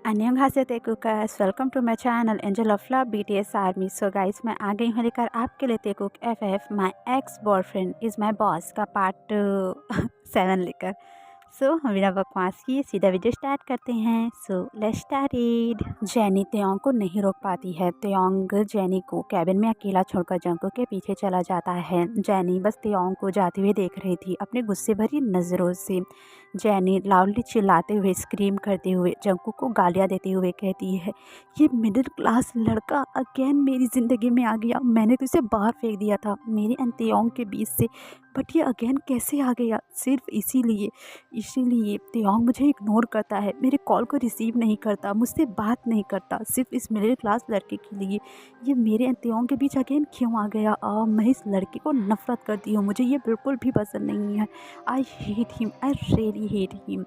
अन्यंगासे तेकुकस welcome to my channel angel of love BTS army. So guys, मैं आ गई हूँ लेकर आपके लिए Taekook FF my ex boyfriend is my boss का पार्ट 7 लेकर। सो हम बिना बकवास किए सीधा वीडियो स्टार्ट करते हैं। So let's start it. Jenny त्योंग को नहीं रोक पाती है। त्योंग जेनी को कैबिन में अकेला छोड़कर जंकुक के पीछे चला जाता है। जेनी बस त्योंग को जाते हुए देख रही थी अपने गुस्से भरी नज़रों से। जेनी लाउडली चिल्लाते हुए स्क्रीम करते हुए जंकुक को गालियाँ देते हुए कहती है, ये मिडिल क्लास लड़का अगेन मेरी ज़िंदगी में आ गया। मैंने तो इसे बाहर फेंक दिया था मेरे एंड त्योंग के बीच से, बट ये अगेन कैसे आ गया? सिर्फ इसीलिए त्योंग मुझे इग्नोर करता है, मेरे कॉल को रिसीव नहीं करता, मुझसे बात नहीं करता, सिर्फ इस मिडिल क्लास लड़के के लिए। ये मेरे एंड त्योंग के बीच अगेन क्यों आ गया? मैं इस लड़के को नफरत करती हूँ, मुझे ये बिल्कुल भी पसंद नहीं है। I hate him, I really hate him.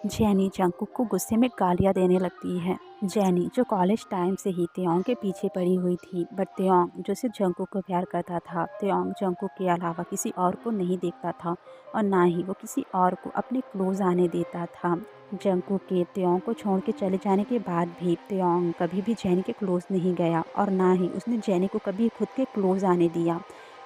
Jenny Jungkook को गुस्से में गालियाँ देने लगती है। जेनी जो कॉलेज टाइम से ही त्योंग के पीछे पड़ी हुई थी, बट त्योंग जो सिर्फ जंकुक को प्यार करता था। त्योंग जंकुक के अलावा किसी और को नहीं देखता था और ना ही वो किसी और को अपने क्लोज आने देता था। जंकुक के त्योंग को छोड़ के चले जाने के बाद भी त्योंग कभी भी जेनी के क्लोज नहीं गया और ना ही उसने जेनी को कभी खुद के क्लोज आने दिया।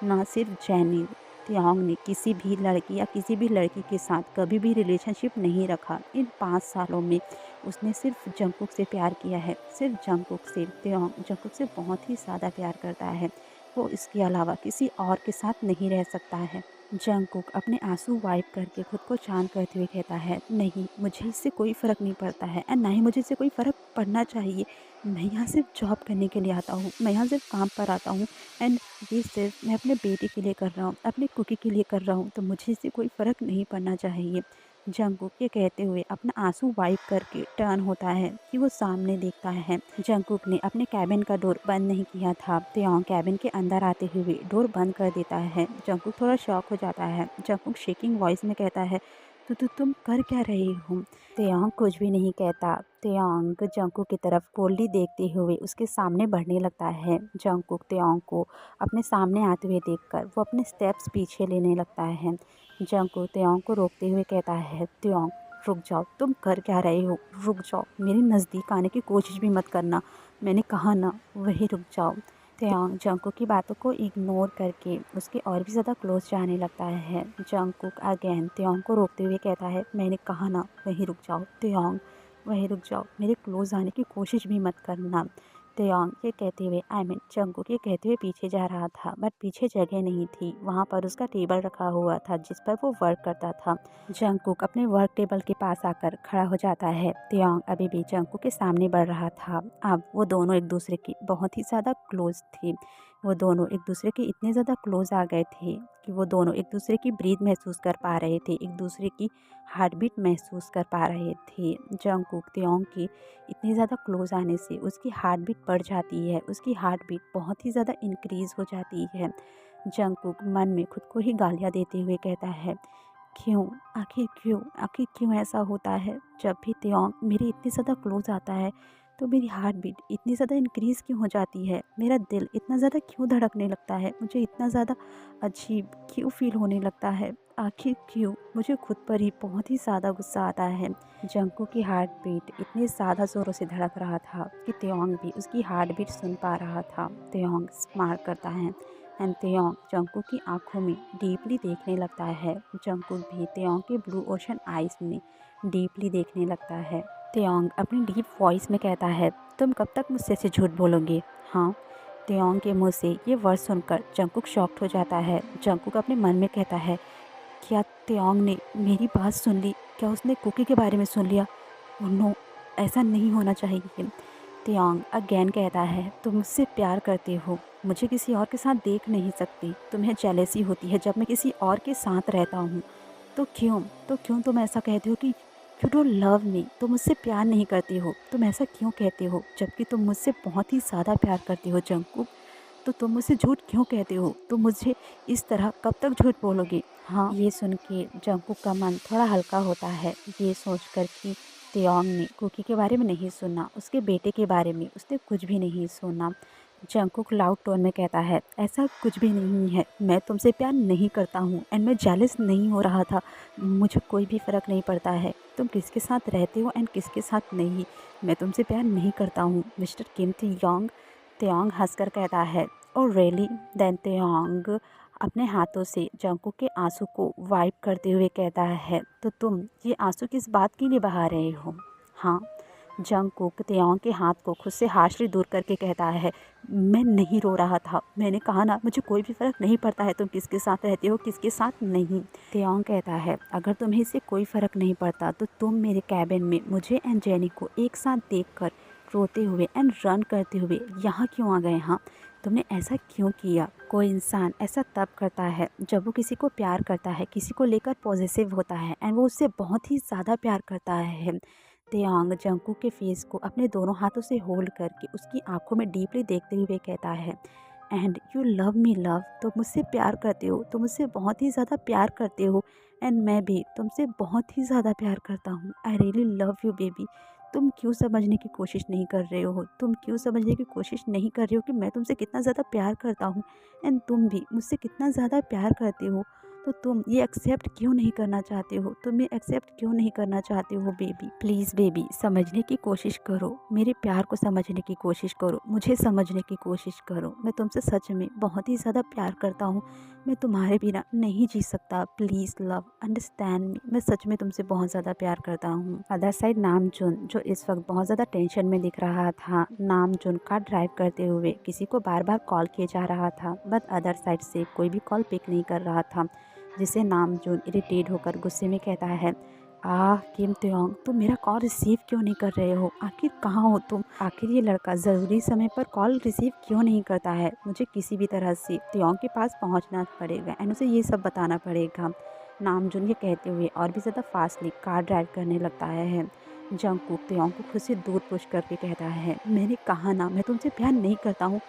ना सिर्फ जेनी, त्योंग ने किसी भी लड़की या किसी भी लड़की के साथ कभी भी रिलेशनशिप नहीं रखा। इन 5 सालों में उसने सिर्फ जंकुक से प्यार किया है, सिर्फ जंकुक से। त्योंग जंकुक से बहुत ही ज़्यादा प्यार करता है, वो इसके अलावा किसी और के साथ नहीं रह सकता है। जंकुक अपने आंसू वाइप करके खुद को शांत करते हुए कहता है, नहीं, मुझे इससे कोई फ़र्क नहीं पड़ता है एंड ना ही मुझे इससे कोई फ़र्क पड़ना चाहिए। मैं यहाँ सिर्फ जॉब करने के लिए आता हूँ, मैं यहाँ सिर्फ काम पर आता हूँ एंड ये सिर्फ मैं अपने बेटे के लिए कर रहा हूँ, अपने कुकी के लिए कर रहा हूँ, तो मुझे इससे कोई फ़र्क नहीं पड़ना चाहिए। जंकुक ये कहते हुए अपना आंसू वाइप करके टर्न होता है कि वो सामने देखता है। जंकुक ने अपने कैबिन का डोर बंद नहीं किया था। त्योंग कैबिन के अंदर आते हुए डोर बंद कर देता है। जंकुक थोड़ा शॉक हो जाता है। जंकुक शेकिंग वॉइस में कहता है, तो तुम कर क्या रही हो? त्योंग कुछ भी नहीं कहता। त्योंग जंकुक की तरफ कोल्डली देखते हुए उसके सामने बढ़ने लगता है। जंकुक त्योंग को अपने सामने आते हुए देखकर वो अपने स्टेप्स पीछे लेने लगता है। जंकुक त्योंग को रोकते हुए कहता है, त्योंग रुक जाओ, तुम कर क्या रहे हो? रुक जाओ, मेरे नज़दीक आने की कोशिश भी मत करना, मैंने कहा ना, वही रुक जाओ। त्योंग जंकुक की बातों को इग्नोर करके उसके और भी ज़्यादा क्लोज जाने लगता है। जंकुक अगेन त्योंग को रोकते हुए कहता है, मैंने कहा ना, वहीं रुक जाओ। त्योंग वहीं रुक जाओ, मेरे क्लोज आने की कोशिश भी मत करना। त्योंग ये कहते हुए जंकुक ये कहते हुए पीछे जा रहा था, बट पीछे जगह नहीं थी। वहाँ पर उसका टेबल रखा हुआ था जिस पर वो वर्क करता था। जंकुक अपने वर्क टेबल के पास आकर खड़ा हो जाता है। त्योंग अभी भी जंकुक के सामने बढ़ रहा था। अब वो दोनों एक दूसरे की बहुत ही ज़्यादा क्लोज थे। वो दोनों एक दूसरे के इतने ज़्यादा क्लोज आ गए थे कि वो दोनों एक दूसरे की ब्रीथ महसूस कर पा रहे थे, एक दूसरे की हार्ट बीट महसूस कर पा रहे थे। जंकुक त्योंग की इतने ज़्यादा क्लोज आने से उसकी हार्ट बीट बढ़ जाती है, उसकी हार्ट बीट बहुत ही ज़्यादा इंक्रीज़ हो जाती है। जंकुक मन में खुद को ही गालियाँ देते हुए कहता है, क्यों, आखिर क्यों ऐसा होता है? जब भी त्योंग मेरे इतने ज़्यादा क्लोज आता है तो मेरी हार्ट बीट इतनी ज़्यादा इंक्रीज़ क्यों हो जाती है? मेरा दिल इतना ज़्यादा क्यों धड़कने लगता है? मुझे इतना ज़्यादा अजीब क्यों फील होने लगता है? आखिर क्यों? मुझे खुद पर ही बहुत ही ज़्यादा गुस्सा आता है। जंकुक की हार्ट बीट इतने ज़्यादा ज़ोरों से धड़क रहा था कि त्योंग भी उसकी हार्ट बीट सुन पा रहा था। त्योंग स्माइल करता है एंड त्योंग जंकुक की आंखों में डीपली देखने लगता है। जंकुक भी त्योंग के ब्लू ओशन आइज में डीपली देखने लगता है। त्योंग अपनी डीप वॉइस में कहता है, तुम कब तक मुझसे से झूठ बोलोगे? हाँ। त्योंग के मुंह से ये वर्ड सुनकर जंकुक शॉक्ड हो जाता है। जंकुक अपने मन में कहता है, क्या त्योंग ने मेरी बात सुन ली? क्या उसने कुकी के बारे में सुन लिया? ओह नो, ऐसा नहीं होना चाहिए। त्योंग अगेन कहता है, तुम मुझसे प्यार करते हो, मुझे किसी और के साथ देख नहीं सकती, तुम्हें जेलेसी होती है जब मैं किसी और के साथ रहता हूँ। तो क्यों तुम ऐसा कहते हो कि यू डोंट लव मी, तुम मुझसे प्यार नहीं करती हो? तुम ऐसा क्यों कहते हो जबकि तुम मुझसे बहुत ही ज़्यादा प्यार करती हो जंकुक? तो तुम मुझसे झूठ क्यों कहते हो? तुम मुझे इस तरह कब तक झूठ बोलोगे? हाँ। ये सुन के जंकुक का मन थोड़ा हल्का होता है, ये सोचकर कि त्योंग ने कुकी के बारे में नहीं सुना, उसके बेटे के बारे में उसने कुछ भी नहीं सुना। जंगकुक लाउड टोन में कहता है, ऐसा कुछ भी नहीं है, मैं तुमसे प्यार नहीं करता हूँ एंड मैं जेलस नहीं हो रहा था। मुझे कोई भी फ़र्क नहीं पड़ता है तुम किसके साथ रहते हो एंड किसके साथ नहीं। मैं तुमसे प्यार नहीं करता हूँ मिस्टर किम तेयोंग। तेयोंग हंसकर कहता है, ओ रियली। देन तेयोंग अपने हाथों से जंगकुक के आंसू को वाइप करते हुए कहता है, तो तुम ये आंसू किस बात के लिए बहा रहे हो? हाँ। जंगकुक तेयोंग के हाथ को खुद से हार्शली दूर करके कहता है, मैं नहीं रो रहा था, मैंने कहा ना मुझे कोई भी फ़र्क नहीं पड़ता है तुम किसके साथ रहते हो किसके साथ नहीं। तेयोंग कहता है, अगर तुम्हें इससे कोई फ़र्क नहीं पड़ता तो तुम मेरे कैबिन में मुझे एंड जेनी को एक साथ देखकर रोते हुए एंड रन करते हुए यहाँ क्यों आ गए? हाँ, तुमने ऐसा क्यों किया? कोई इंसान ऐसा तब करता है जब वो किसी को प्यार करता है, किसी को लेकर पॉजिटिव होता है एंड वो उससे बहुत ही ज़्यादा प्यार करता है। तेयांग जंगकुक के फेस को अपने दोनों हाथों से होल्ड करके उसकी आंखों में डीपली देखते हुए कहता है, and you love me love, तुम मुझसे प्यार करते हो, तुम मुझसे बहुत ही ज़्यादा प्यार करते हो एंड मैं भी तुमसे बहुत ही ज़्यादा प्यार करता हूँ। I really love you baby. तुम क्यों समझने की कोशिश नहीं कर रहे हो? तुम क्यों समझने की कोशिश नहीं कर रहे हो कि मैं तुमसे कितना ज़्यादा प्यार करता हूँ एंड तुम भी मुझसे कितना ज़्यादा प्यार करते हो? तो तुम ये एक्सेप्ट क्यों नहीं करना चाहते हो? तुम ये एक्सेप्ट क्यों नहीं करना चाहते हो बेबी? प्लीज़ बेबी समझने की कोशिश करो, मेरे प्यार को समझने की कोशिश करो, मुझे समझने की कोशिश करो। मैं तुमसे सच में बहुत ही ज़्यादा प्यार करता हूँ, मैं तुम्हारे बिना नहीं जी सकता। प्लीज़ लव अंडरस्टैंड मी, मैं सच में तुमसे बहुत ज़्यादा प्यार करता हूँ। अदर साइड नामजुन जो इस वक्त बहुत ज़्यादा टेंशन में दिख रहा था, नामजुन कार ड्राइव करते हुए किसी को बार बार कॉल किए जा रहा था, बट अदर साइड से कोई भी कॉल पिक नहीं कर रहा था, जिसे नामजून इरिटेट होकर गुस्से में कहता है, किम तेयोंग तुम मेरा कॉल रिसीव क्यों नहीं कर रहे हो? आखिर कहाँ हो तुम? आखिर ये लड़का ज़रूरी समय पर कॉल रिसीव क्यों नहीं करता है? मुझे किसी भी तरह से तेयोंग के पास पहुंचना पड़ेगा एंड उसे ये सब बताना पड़ेगा। नामजून ये कहते हुए और भी ज़्यादा फास्टली कार ड्राइव करने लगता है। जंगकुक तेयोंग को खुद से दूर पुश करके कहता है, मैंने कहा ना मैं तुमसे प्यार नहीं करता हूँ,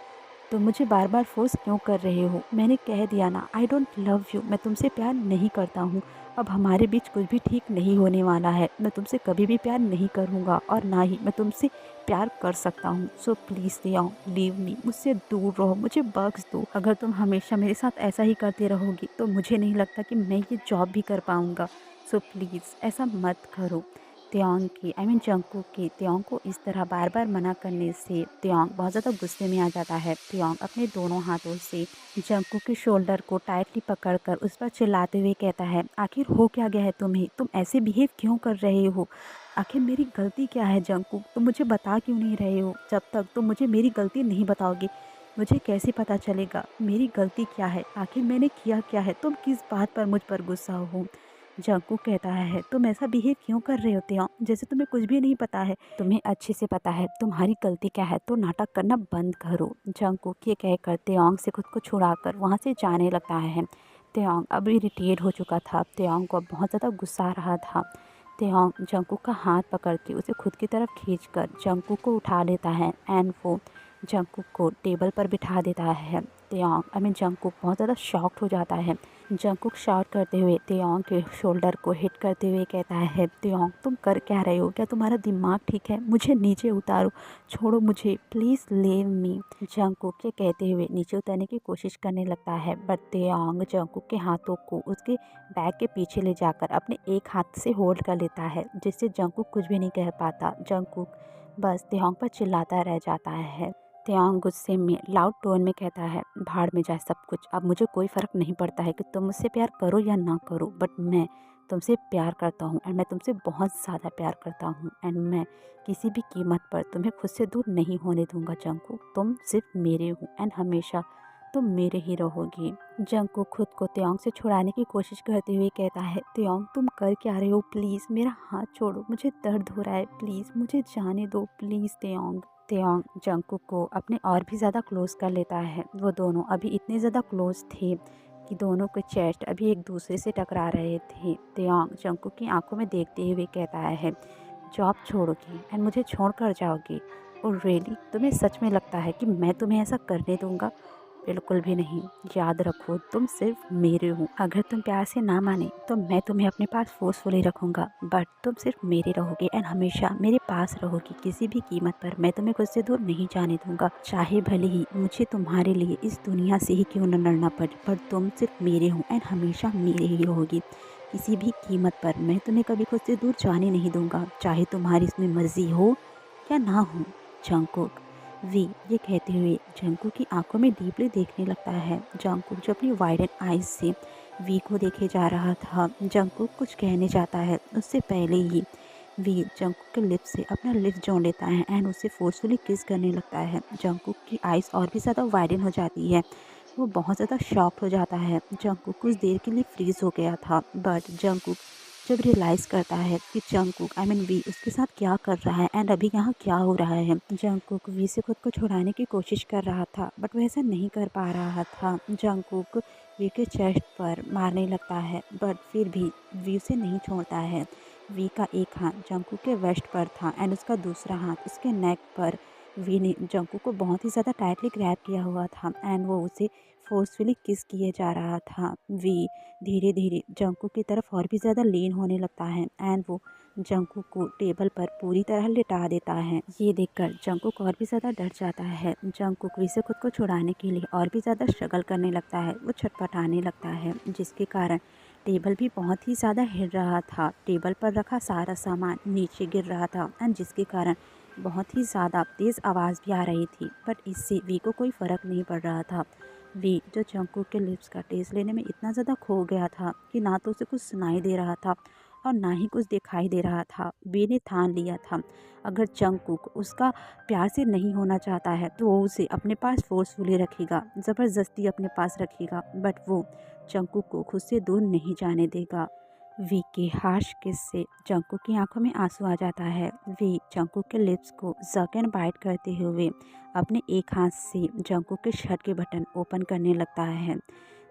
तो मुझे बार बार फोर्स क्यों कर रहे हो? मैंने कह दिया ना, आई डोंट लव यू, मैं तुमसे प्यार नहीं करता हूँ। अब हमारे बीच कुछ भी ठीक नहीं होने वाला है, मैं तुमसे कभी भी प्यार नहीं करूँगा और ना ही मैं तुमसे प्यार कर सकता हूँ। सो प्लीज़ लीव मी, मुझसे दूर रहो, मुझे बख्श दो। अगर तुम हमेशा मेरे साथ ऐसा ही करते रहोगी तो मुझे नहीं लगता कि मैं ये जॉब भी कर पाऊँगा। सो प्लीज़ ऐसा मत करो। तेयोंग की जंगकुक की तेयोंग को इस तरह बार बार मना करने से तेयोंग बहुत ज़्यादा गुस्से में आ जाता है। तेयोंग अपने दोनों हाथों से जंगकुक के शोल्डर को टाइटली पकड़कर उस पर चिल्लाते हुए कहता है, आखिर हो क्या गया है तुम्हें? तुम ऐसे बिहेव क्यों कर रहे हो? आखिर मेरी गलती क्या है जंगकुक? तुम मुझे बता क्यों नहीं रहे हो? जब तक तुम मुझे मेरी गलती नहीं बताओगे मुझे कैसे पता चलेगा मेरी गलती क्या है? आखिर मैंने किया क्या है? तुम किस बात पर मुझ पर गुस्सा हो? जंकू कहता है, तुम ऐसा बिहेव क्यों कर रहे होते हो जैसे तुम्हें कुछ भी नहीं पता है? तुम्हें अच्छे से पता है तुम्हारी गलती क्या है, तो नाटक करना बंद करो। जंकू ये कहकर तेयोंग से खुद को छुड़ाकर वहाँ से जाने लगता है। तेयोंग अब इरिटेट हो चुका था, तेयोंग को अब बहुत ज़्यादा गुस्सा आ रहा था। तेयोंग जंकू का हाथ पकड़ के उसे खुद की तरफ खींचकर जंकू को उठा लेता है एंड वो जंकू को टेबल पर बिठा देता है। तेयोंग जंकू बहुत ज़्यादा शॉक्ड हो जाता है। जंकुक शाउट करते हुए तेयोंग के शोल्डर को हिट करते हुए कहता है, तेयोंग तुम कर क्या रहे हो? क्या तुम्हारा दिमाग ठीक है? मुझे नीचे उतारो, छोड़ो मुझे, प्लीज़ लीव मी। जंकुक ये कहते हुए नीचे उतरने की कोशिश करने लगता है, बट तेयोंग जंकुक के हाथों को उसके बैग के पीछे ले जाकर अपने एक हाथ से होल्ड कर लेता है, जिससे जंकुक कुछ भी नहीं कह पाता। जंकुक बस तेयोंग पर चिल्लाता रह जाता है। तेयांग गुस्से में लाउड टोन में कहता है, भाड़ में जाए सब कुछ, अब मुझे कोई फ़र्क नहीं पड़ता है कि तुम मुझसे प्यार करो या ना करो, बट मैं तुमसे प्यार करता हूँ एंड मैं तुमसे बहुत ज़्यादा प्यार करता हूँ एंड मैं किसी भी कीमत पर तुम्हें खुद से दूर नहीं होने दूंगा। जंकू तुम सिर्फ मेरे हो एंड हमेशा तुम मेरे ही रहोगी। जंकू खुद को तेयांग से छुड़ाने की कोशिश करते हुए कहता है, तेयांग तुम कर क्या रहे हो? प्लीज़ मेरा हाथ छोड़ो, मुझे दर्द हो रहा है, प्लीज़ मुझे जाने दो, प्लीज़ तेयांग। तेयोंग जंकुक को अपने और भी ज़्यादा क्लोज़ कर लेता है। वो दोनों अभी इतने ज़्यादा क्लोज़ थे कि दोनों के चेस्ट अभी एक दूसरे से टकरा रहे थे। तेयोंग जंकुक की आंखों में देखते हुए कहता है, जॉब छोड़ोगी एंड मुझे छोड़ कर जाओगी? और रियली तुम्हें सच में लगता है कि मैं तुम्हें ऐसा करने दूंगा? बिल्कुल भी नहीं। याद रखो तुम सिर्फ मेरे हो। अगर तुम प्यार से ना माने तो मैं तुम्हें अपने पास फोर्सफुली रखूंगा, बट तुम सिर्फ मेरे रहोगे एंड हमेशा मेरे पास रहोगी। किसी भी कीमत पर मैं तुम्हें खुद से दूर नहीं जाने दूंगा, चाहे भले ही मुझे तुम्हारे लिए इस दुनिया से ही क्यों न लड़ना पड़े, पर तुम सिर्फ मेरे हो एंड हमेशा मेरे ही रहोगी। किसी भी कीमत पर मैं तुम्हें कभी खुद से दूर जाने नहीं दूंगा, चाहे तुम्हारी इसमें मर्जी हो या ना हो। जंगकुक। वी ये कहते हुए जंगकुक की आंखों में डीपली देखने लगता है। जंगकुक जो अपनी वाइडन आइज से वी को देखे जा रहा था। जंगकुक कुछ कहने जाता है उससे पहले ही वी जंगकुक के लिप्स से अपना लिप्स जोड़ लेता है एंड उसे फोर्सफुली किस करने लगता है। जंगकुक की आइज और भी ज़्यादा वाइडन हो जाती है। वो बहुत ज़्यादा शॉक्ड हो जाता है। जंगकुक कुछ देर के लिए फ्रीज हो गया था, बट जंगकुक जब रियलाइज़ करता है कि जंगकुक वी उसके साथ क्या कर रहा है एंड अभी यहाँ क्या हो रहा है। जंगकुक वी से खुद को छुड़ाने की कोशिश कर रहा था, बट वह ऐसा नहीं कर पा रहा था। जंगकुक वी के चेस्ट पर मारने लगता है, बट फिर भी वी उसे नहीं छोड़ता है। वी का एक हाथ जंगकुक के वेस्ट पर था एंड उसका दूसरा हाथ उसके नेक पर। वी ने जंगकुक को बहुत ही ज़्यादा टाइटली ग्रैब किया हुआ था एंड वो उसे फोर्सफुली किस किए जा रहा था। वी धीरे धीरे जंगकुक की तरफ और भी ज़्यादा लीन होने लगता है एंड वो जंगकुक को टेबल पर पूरी तरह लिटा देता है। ये देखकर जंगकुक और भी ज़्यादा डर जाता है। जंगकुक वी से खुद को छुड़ाने के लिए और भी ज़्यादा स्ट्रगल करने लगता है। वो छटपटाने लगता है, जिसके कारण टेबल भी बहुत ही ज़्यादा हिल रहा था। टेबल पर रखा सारा सामान नीचे गिर रहा था एंड जिसके कारण बहुत ही ज़्यादा तेज़ आवाज़ भी आ रही थी, बट इससे वी को कोई फ़र्क नहीं पड़ रहा था। वी जो जंगकुक के लिप्स का टेस्ट लेने में इतना ज़्यादा खो गया था कि ना तो उसे कुछ सुनाई दे रहा था और ना ही कुछ दिखाई दे रहा था। वी ने ठान लिया था, अगर जंगकुक उसका प्यार से नहीं होना चाहता है तो वो उसे अपने पास फोर्सफुली रखेगा, ज़बरदस्ती अपने पास रखेगा, बट वो जंगकुक को खुद से दूर नहीं जाने देगा। वी के हार्श किस से जंगकुक की आंखों में आंसू आ जाता है। वी जंगकुक के लिप्स को जक एंड बाइट करते हुए अपने एक हाथ से जंगकुक के शर्ट के बटन ओपन करने लगता है।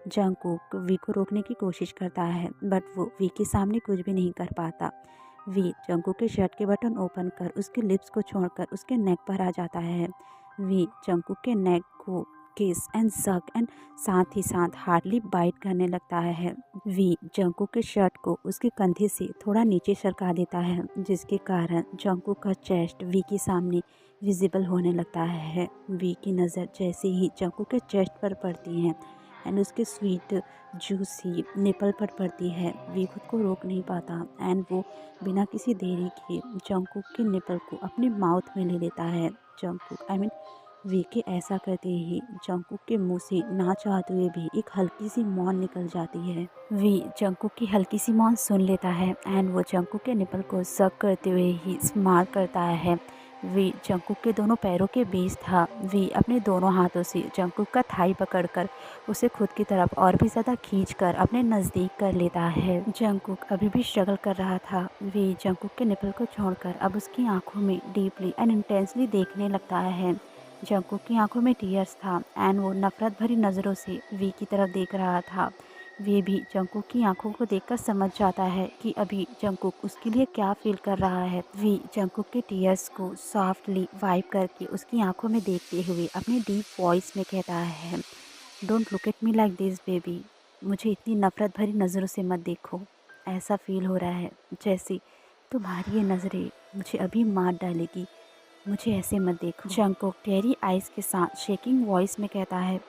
जंगकुक वी को रोकने की कोशिश करता है, बट वो वी के सामने कुछ भी नहीं कर पाता। वी जंगकुक के शर्ट के बटन ओपन कर उसके लिप्स को छोड़कर उसके नेक पर आ जाता है। वी जंगकुक के नेक को किस एंड सक एंड साथ ही साथ हार्डली बाइट करने लगता है। वी जंगकुक के शर्ट को उसके कंधे से थोड़ा नीचे सरका देता है, जिसके कारण जंगकुक का चेस्ट वी के सामने विजिबल होने लगता है। वी की नज़र जैसे ही जंगकुक के चेस्ट पर पड़ती है एंड उसके स्वीट जूसी निपल पर पड़ती है, वी खुद को रोक नहीं पाता एंड वो बिना किसी देरी के जंगकुक के निपल को अपने माउथ में ले लेता है। जंगकुक वी के ऐसा करते ही जंगकुक के मुंह से ना चाहते हुए भी एक हल्की सी मौन निकल जाती है। वी जंगकुक की हल्की सी मौन सुन लेता है एंड वो जंगकुक के निपल को सक करते हुए ही स्माइल करता है। वी जंगकुक के दोनों पैरों के बीच था। वी अपने दोनों हाथों से जंगकुक का थाई पकड़कर उसे खुद की तरफ और भी ज़्यादा खींचकर अपने नज़दीक कर लेता है। जंगकुक अभी भी स्ट्रगल कर रहा था। वी जंगकुक के निपल को छोड़कर अब उसकी आंखों में डीपली एंड इंटेंसली देखने लगता है। जंगकुक की आंखों में टीयर्स था एंड वो नफरत भरी नज़रों से वी की तरफ देख रहा था। वे भी जंगकुक की आंखों को देखकर समझ जाता है कि अभी जंगकुक उसके लिए क्या फील कर रहा है। वी जंगकुक के टीयर्स को सॉफ्टली वाइप करके उसकी आंखों में देखते हुए अपने डीप वॉइस में कहता है, don't look at me like this baby. मुझे इतनी नफ़रत भरी नज़रों से मत देखो। ऐसा फील हो रहा है जैसे तुम्हारी ये नज़रें मुझे अभी मार डालेगी। मुझे ऐसे मत देखो। जंगकुक टेरी आइज़ के साथ शेकिंग वॉइस में कहता है,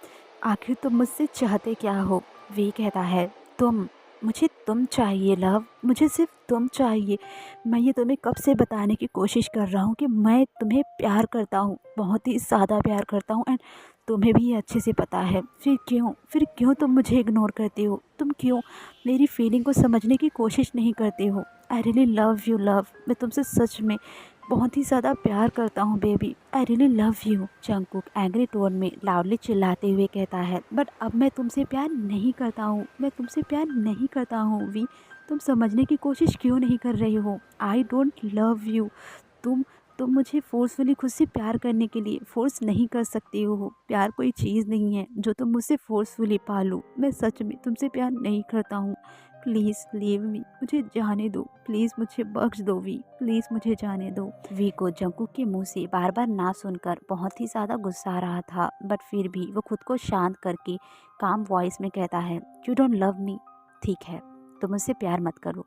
आखिर तुम मुझसे चाहते क्या हो? वी कहता है, तुम। मुझे तुम चाहिए लव, मुझे सिर्फ तुम चाहिए। मैं ये तुम्हें कब से बताने की कोशिश कर रहा हूँ कि मैं तुम्हें प्यार करता हूँ, बहुत ही ज़्यादा प्यार करता हूँ एंड तुम्हें भी ये अच्छे से पता है। फिर क्यों तुम मुझे इग्नोर करते हो? तुम क्यों मेरी फीलिंग को समझने की कोशिश नहीं करते हो? I really love you love. मैं तुमसे सच में बहुत ही ज़्यादा प्यार करता हूँ baby. I really love you. Jungkook angry tone में लाउडली चिल्लाते हुए कहता है, बट अब मैं तुमसे प्यार नहीं करता हूँ। मैं तुमसे प्यार नहीं करता हूँ वी। तुम समझने की कोशिश क्यों नहीं कर रही हो? I don't love you. तुम मुझे फोर्सफुली खुद से प्यार करने के लिए फोर्स नहीं कर सकती हो। प्यार कोई चीज़ नहीं है जो तुम मुझसे फोर्सफुली पालो। मैं सच में तुमसे प्यार नहीं करता हूँ। प्लीज़ लीव मी, मुझे जाने दो, प्लीज़ मुझे बख्श दो वी, प्लीज़ मुझे जाने दो। वी को जंगकुक के मुंह से बार बार ना सुनकर बहुत ही ज़्यादा गुस्सा आ रहा था, बट फिर भी वो खुद को शांत करके काम वॉइस में कहता है, यू डोंट लव मी, ठीक है तुम मुझसे प्यार मत करो,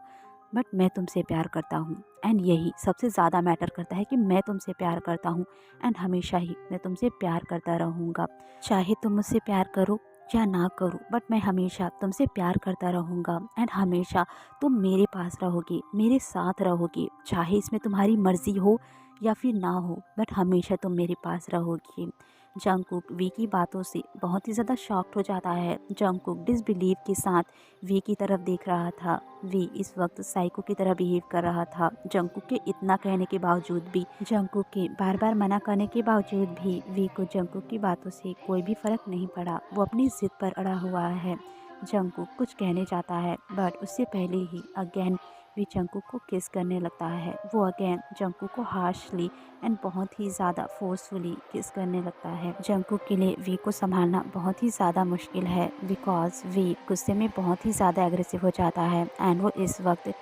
बट मैं तुमसे प्यार करता हूँ, एंड यही सबसे ज़्यादा मैटर करता है कि मैं तुमसे प्यार करता हूँ, एंड हमेशा ही मैं तुमसे प्यार करता रहूँगा। चाहे तुम मुझसे प्यार करो या ना करो, बट मैं हमेशा तुमसे प्यार करता रहूँगा, एंड हमेशा तुम मेरे पास रहोगे, मेरे साथ रहोगे, चाहे इसमें तुम्हारी मर्ज़ी हो या फिर ना हो, बट हमेशा तुम मेरे पास रहोगे। जंगकुक वी की बातों से बहुत ही ज़्यादा शॉक्ड हो जाता है। जंगकुक डिसबिलीव के साथ वी की तरफ देख रहा था। वी इस वक्त साइको की तरह बिहेव कर रहा था। जंगकुक के इतना कहने के बावजूद भी, जंगकुक के बार बार मना करने के बावजूद भी वी को जंगकुक की बातों से कोई भी फ़र्क नहीं पड़ा। वो अपनी ज़िद पर अड़ा हुआ है। जंगकुक कुछ कहने जाता है, बट उससे पहले ही अगेन वी जंगकुक को किस करने लगता है। वो अगेन जंगकुक को हार्शली एंड बहुत ही ज़्यादा फोर्सफुली किस करने लगता है। जंगकुक के लिए वी को संभालना बहुत ही ज़्यादा मुश्किल है, बिकॉज वी गुस्से में बहुत ही ज़्यादा एग्रेसिव हो जाता है, एंड वो इस वक्त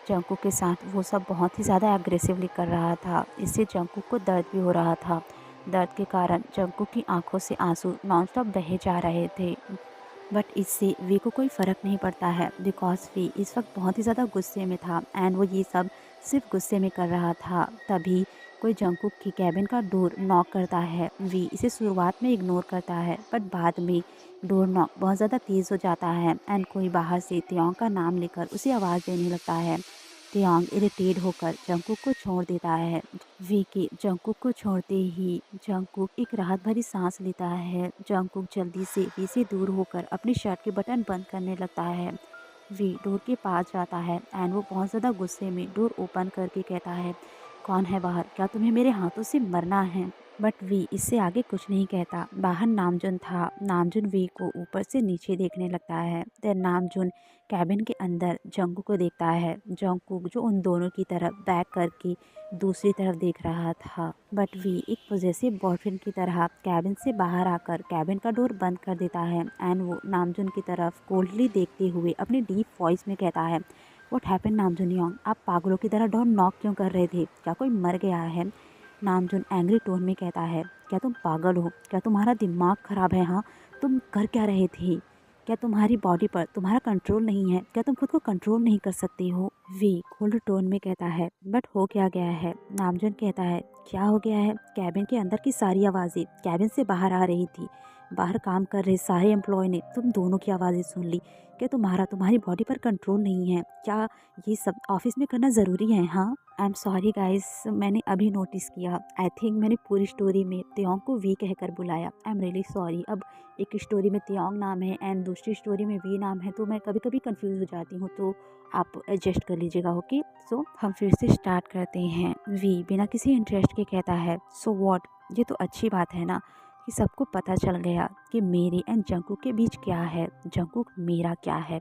जंगकुक के साथ वो सब बहुत ही ज़्यादा एग्रेसिवली कर रहा था। इससे जंगकुक को दर्द भी हो रहा था। दर्द के कारण जंगकुक की आंखों से आंसू नॉनस्टॉप बहे जा रहे थे, बट इससे वी को कोई फ़र्क नहीं पड़ता है, बिकॉज वी इस वक्त बहुत ही ज़्यादा गुस्से में था, एंड वो ये सब सिर्फ गुस्से में कर रहा था। तभी कोई जंगकुक की कैबिन का डोर नॉक करता है। वी इसे शुरुआत में इग्नोर करता है, बट बाद में डोर नॉक बहुत ज़्यादा तेज़ हो जाता है, एंड कोई बाहर से त्योंग का नाम लेकर उसे आवाज़ देने लगता है। त्योंग इरिटेट होकर जंगकुक को छोड़ देता है। वी के जंगकुक को छोड़ते ही जंगकुक एक राहत भरी सांस लेता है। जंगकुक जल्दी से वी से दूर होकर अपनी शर्ट के बटन बंद करने लगता है। वी डोर के पास जाता है, एंड वो बहुत ज़्यादा गुस्से में डोर ओपन करके कहता है, कौन है बाहर, क्या तुम्हें मेरे हाथों से मरना है? बट वी इससे आगे कुछ नहीं कहता। बाहर नामजुन था। नामजुन वी को ऊपर से नीचे देखने लगता है। देन नामजुन कैबिन के अंदर जंगकुक को देखता है। जंगकुक जो उन दोनों की तरफ बैक करके दूसरी तरफ देख रहा था, बट वी एक पॉजेसिव बॉयफ्रेंड की तरह कैबिन से बाहर आकर कैबिन का डोर बंद कर देता है, एंड वो नामजुन की तरफ कोल्डली देखते हुए अपनी डीप वॉइस में कहता है, व्हाट हैपेंड नामजुन योंग, आप पागलों की तरह डोर नॉक क्यों कर रहे थे? क्या कोई मर गया है? नामजुन एंग्री टोन में कहता है, क्या तुम पागल हो? क्या तुम्हारा दिमाग ख़राब है? हाँ, तुम कर क्या रहे थे? क्या तुम्हारी बॉडी पर तुम्हारा कंट्रोल नहीं है? क्या तुम खुद को कंट्रोल नहीं कर सकती हो? वी कोल्ड टोन में कहता है, बट हो क्या गया है? नामजुन कहता है, क्या हो गया है? कैबिन के अंदर की सारी आवाज़ें कैबिन से बाहर आ रही थी। बाहर काम कर रहे सारे एम्प्लॉय ने तुम दोनों की आवाज़ें सुन ली। क्या तुम्हारी बॉडी पर कंट्रोल नहीं है? क्या ये सब ऑफिस में करना ज़रूरी है? हाँ, आई एम सॉरी गाइस, मैंने अभी नोटिस किया। आई थिंक मैंने पूरी स्टोरी में त्योंग को वी कहकर बुलाया। I am really sorry. अब एक स्टोरी में त्योंग नाम है एंड दूसरी स्टोरी में वी नाम है, तो मैं कभी कभी कंफ्यूज हो जाती हूँ, तो आप एडजस्ट कर लीजिएगा। ओके, सो हम फिर से स्टार्ट करते हैं। वी बिना किसी इंटरेस्ट के कहता है, सो व्हाट, ये तो अच्छी बात है ना कि सबको पता चल गया कि मेरे एंड जंगकुक के बीच क्या है, जंगकुक मेरा क्या है।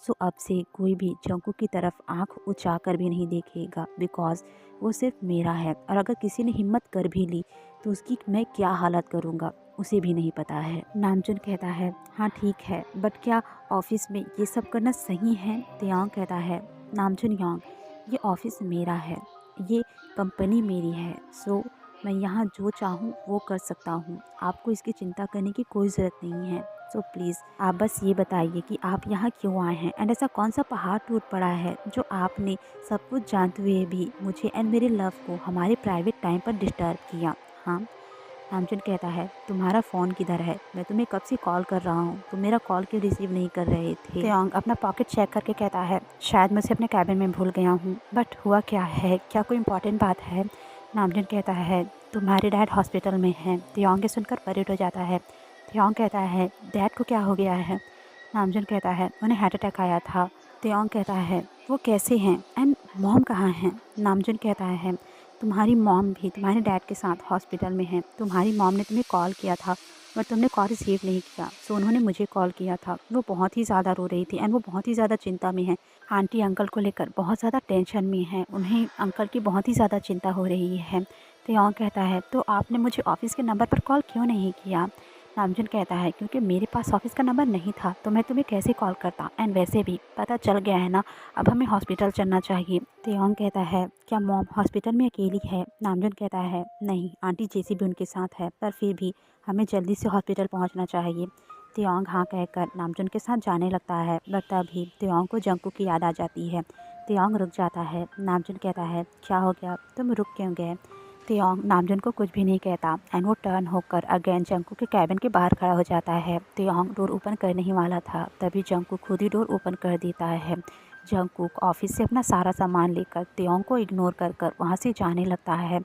सो अब से कोई भी जंगकुक की तरफ आंख उठा कर भी नहीं देखेगा, बिकॉज वो सिर्फ मेरा है, और अगर किसी ने हिम्मत कर भी ली तो उसकी मैं क्या हालत करूँगा उसे भी नहीं पता है। नामजुन कहता है, हाँ ठीक है, बट क्या ऑफिस में ये सब करना सही है? त्योंग कहता है, नामजुन योंग, ये ऑफिस मेरा है, ये कंपनी मेरी है, सो मैं यहाँ जो चाहूँ वो कर सकता हूँ। आपको इसकी चिंता करने की कोई ज़रूरत नहीं है। सो प्लीज़ आप बस ये बताइए कि आप यहाँ क्यों आए हैं, एंड ऐसा कौन सा पहाड़ टूट पड़ा है जो आपने सब कुछ जानते हुए भी मुझे एंड मेरे लव को हमारे प्राइवेट टाइम पर डिस्टर्ब किया? हाँ, नामजुन कहता है, तुम्हारा फ़ोन किधर है? मैं तुम्हें कब से कॉल कर रहा हूँ, तुम मेरा कॉल क्यों रिसीव नहीं कर रहे थे? त्योंग अपना पॉकेट चेक करके कहता है, शायद मैं उसे अपने कैबिन में भूल गया हूँ, बट हुआ क्या है, क्या कोई इंपॉर्टेंट बात है? नामजुन कहता है, तुम्हारे डैड हॉस्पिटल में हैं। त्योंग ये सुनकर परेड हो जाता है। त्योंग कहता है, डैड को क्या हो गया है? नामजुन कहता है, उन्हें हार्ट अटैक आया था। त्योंग कहता है, वो कैसे हैं एंड मॉम कहाँ हैं? नामजुन कहता है, तुम्हारी मॉम भी तुम्हारे डैड के साथ हॉस्पिटल में है। तुम्हारी मॉम ने तुम्हें कॉल किया था बट तुमने कॉल रिसीव नहीं किया, सो उन्होंने मुझे कॉल किया था। वो बहुत ही ज़्यादा रो रही थी एंड वो बहुत ही ज़्यादा चिंता में है। आंटी अंकल को लेकर बहुत ज़्यादा टेंशन में है, उन्हें अंकल की बहुत ही ज़्यादा चिंता हो रही है। त्योंग कहता है, तो आपने मुझे ऑफिस के नंबर पर कॉल क्यों नहीं किया? नामजुन कहता है क्योंकि मेरे पास ऑफिस का नंबर नहीं था तो मैं तुम्हें कैसे कॉल करता, एंड वैसे भी पता चल गया है ना, अब हमें हॉस्पिटल चलना चाहिए। तेयोंग कहता है क्या मॉम हॉस्पिटल में अकेली है? नामजुन कहता है नहीं, आंटी जेसी भी उनके साथ है, पर फिर भी हमें जल्दी से हॉस्पिटल पहुंचना चाहिए। तेयोंग हाँ कहकर नामजुन के साथ जाने लगता है, बट तभी तेयोंग को जंकू की याद आ जाती है। तेयोंग रुक जाता है। नामजुन कहता है क्या हो गया, तुम रुक क्यों गए? तेयोंग नामजुन को कुछ भी नहीं कहता एंड वो टर्न होकर अगेन जंकू के कैबिन के बाहर खड़ा हो जाता है। तेयोंग डोर ओपन करने ही वाला था, तभी जंकू खुद ही डोर ओपन कर देता है। जंकुक ऑफिस से अपना सारा सामान लेकर तेयोंग को इग्नोर कर कर वहाँ से जाने लगता है,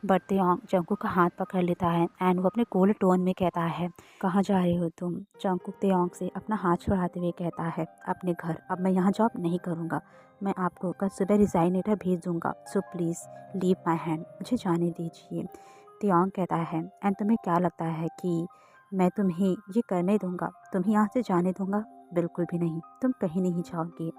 बट तेयोंग जंकुक का हाथ पकड़ लेता है एंड वो अपने कोल्ड टोन में कहता है कहाँ जा रहे हो तुम? जंकुक तेयोंग से अपना हाथ छुड़ाते हुए कहता है अपने घर, अब मैं यहाँ जॉब नहीं करूँगा, मैं आपको कल सुबह रिज़ाइन लेटर भेज दूँगा, सो प्लीज़ लीव माई हैंड, मुझे जाने दीजिए। तेयोंग कहता है एंड तुम्हें क्या लगता है कि मैं तुम्हें ये करने दूँगा, तुम्हें यहाँ से जाने दूँगा? बिल्कुल भी नहीं, तुम कहीं नहीं जाओगे।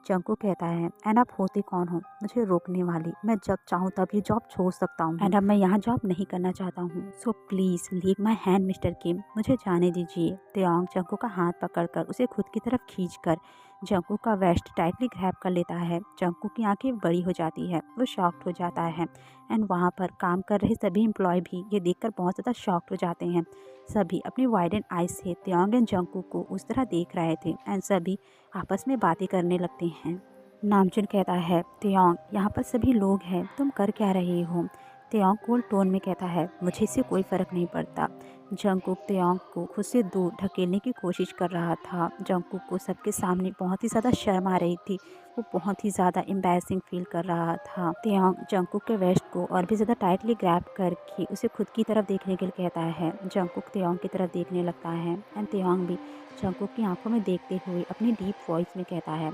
जंकुक कहता है एंड आप होते कौन हो मुझे रोकने वाली? मैं जब चाहूँ तब ये जॉब छोड़ सकता हूँ एंड अब मैं यहाँ जॉब नहीं करना चाहता हूँ, so please leave my hand mister Kim, मुझे जाने दीजिए। तेयोंग जंकुक का हाथ पकड़कर उसे खुद की तरफ खींचकर जंकुक का वेस्ट टाइटली ग्रैब कर लेता है। जंकुक की आंखें बड़ी हो जाती है, वो शॉक्ड हो जाता है एंड वहाँ पर काम कर रहे सभी एम्प्लॉय भी ये देखकर बहुत ज़्यादा शॉक्ड हो जाते हैं। सभी अपनी वाइडन आइज से तेयोंग एंड जंकुक को उस तरह देख रहे थे एंड सभी आपस में बातें करने लगते हैं। नामजुन कहता है तेयोंग यहाँ पर सभी लोग हैं, तुम कर क्या रहे हो? तेयोंग कोल्ड टोन में कहता है मुझे इससे कोई फ़र्क नहीं पड़ता। जंकुक तेयोंग को खुद से दूर ढकेलने की कोशिश कर रहा था। जंकुक को सबके सामने बहुत ही ज़्यादा शर्म आ रही थी, वो बहुत ही ज़्यादा एम्बैरसिंग फील कर रहा था। तेयोंग जंकुक के वेस्ट को और भी ज़्यादा टाइटली ग्रैब करके उसे खुद की तरफ देखने के लिए कहता है। जंकुक तेयोंग की तरफ देखने लगता है एंड तेयोंग भी जंकुक की आंखों में देखते हुए अपनी डीप वॉइस में कहता है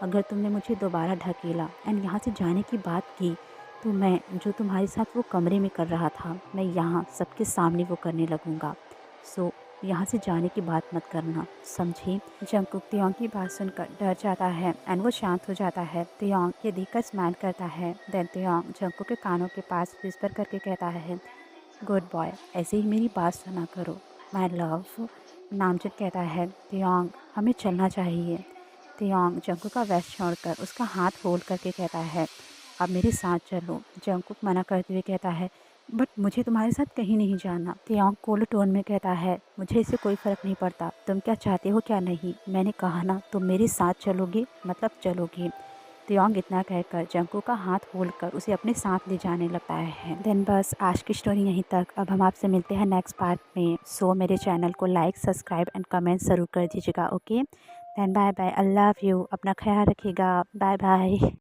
अगर तुमने मुझे दोबारा ढकेला एंड यहाँ से जाने की बात की तो मैं जो तुम्हारे साथ वो कमरे में कर रहा था मैं यहाँ सबके सामने वो करने लगूँगा, सो यहाँ से जाने की बात मत करना, समझे? जंकुक तेयोंग की बात सुनकर डर जाता है एंड वो शांत हो जाता है। तेयोंग ये देखकर स्माइल करता है। देन तेयोंग जंकुक के कानों के पास विस्पर करके कहता है गुड बॉय, ऐसे ही मेरी बात सुना करो माय लव। नामजुन कहता है तेयोंग हमें चलना चाहिए। तेयोंग जंकुक का वेस्ट छोड़कर उसका हाथ होल्ड करके कहता है अब मेरे साथ चलो। जंकुक मना करते हुए कहता है बट मुझे तुम्हारे साथ कहीं नहीं जाना। तेयोंग कोल्ड टोन में कहता है मुझे इससे कोई फ़र्क नहीं पड़ता, तुम क्या चाहते हो क्या नहीं, मैंने कहा ना तुम मेरे साथ चलोगे मतलब चलोगे। तेयोंग इतना कहकर जंकुक का हाथ होल्ड कर उसे अपने साथ ले जाने लगता है। देन बस आज की स्टोरी यहीं तक। अब हम आपसे मिलते हैं नेक्स्ट पार्ट में। सो मेरे चैनल को लाइक सब्सक्राइब एंड कमेंट ज़रूर कर दीजिएगा। Okay then bye bye, I love you, अपना ख्याल रखिएगा, बाय बाय।